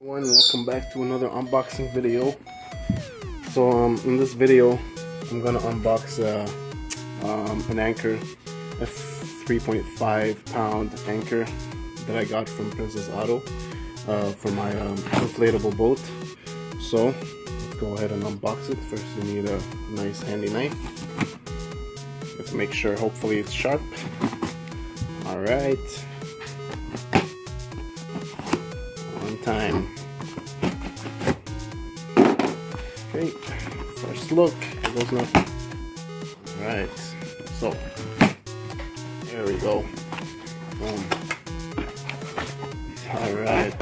Welcome back to another unboxing video. So in this video I'm gonna unbox an anchor, a 3.5 pound anchor that I got from Princess Auto for my inflatable boat. So let's go ahead and unbox it. First you need a nice handy knife. Let's make sure, hopefully it's sharp. Alright, on time. Okay, first look, here goes nothing. Alright, so there we go. Boom. Alright,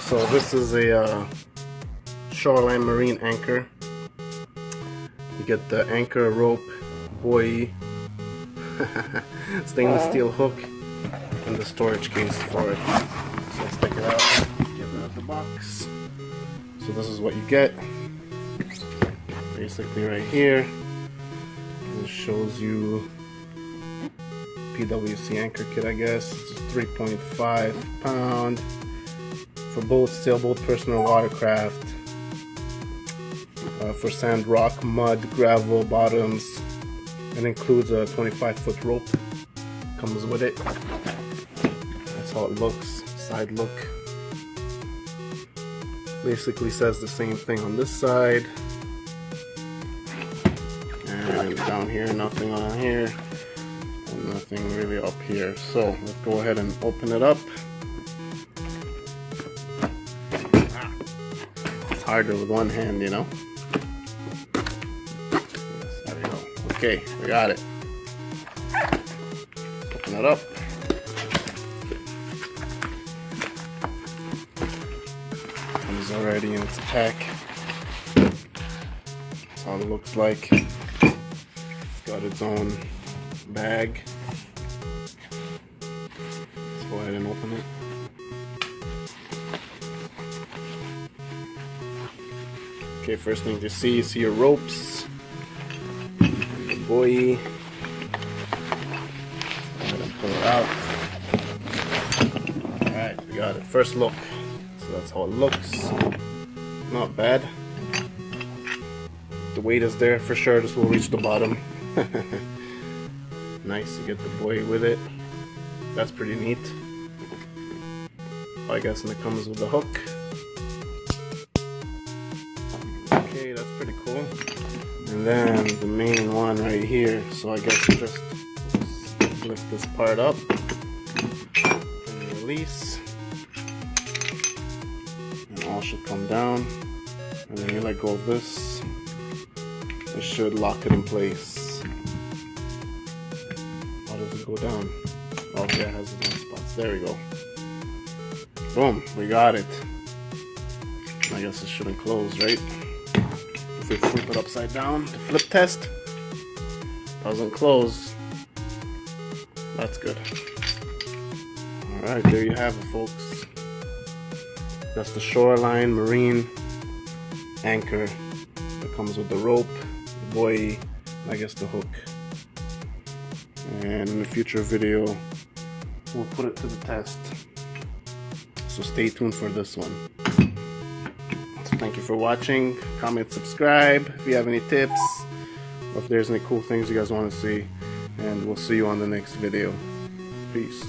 so this is a Shoreline marine anchor. You get the anchor, rope, buoy, stainless steel hook, and the storage case for it. So let's take it out, get it out of the box. So this is what you get. Basically right here, it shows you PWC anchor kit, I guess. It's 3.5 pound for boats, sailboat, personal watercraft, for sand, rock, mud, gravel bottoms. It includes a 25-foot rope, comes with it. That's how it looks, side look. Basically says the same thing on this side. And down here, nothing on here. And nothing really up here. So let's go ahead and open it up. It's harder with one hand, you know. There we go. Okay, we got it. Open it up. Comes already in its pack. That's how it looks like. It's got its own bag. Let's go ahead and open it. Okay, first thing you see your ropes. Buoy. Go ahead and pull it out. Alright, we got it. First look. So that's how it looks. Not bad. The weight is there for sure. This will reach the bottom. Nice to get the buoy with it. That's pretty neat. I guess, and it comes with the hook. Okay, that's pretty cool. And then the main one right here. So I guess you just lift this part up and release, and all should come down. And then you let go of this. It should lock it in place. How does it go down? Okay, it has its own spots. There we go. Boom, we got it. I guess it shouldn't close, right? If we flip it upside down, the flip test doesn't close. That's good. Alright, there you have it, folks. That's the Shoreline marine anchor that comes with the rope, the buoy, and I guess the hook. And in a future video, we'll put it to the test. So stay tuned for this one. So thank you for watching. Comment, subscribe if you have any tips, or if there's any cool things you guys want to see. And we'll see you on the next video. Peace.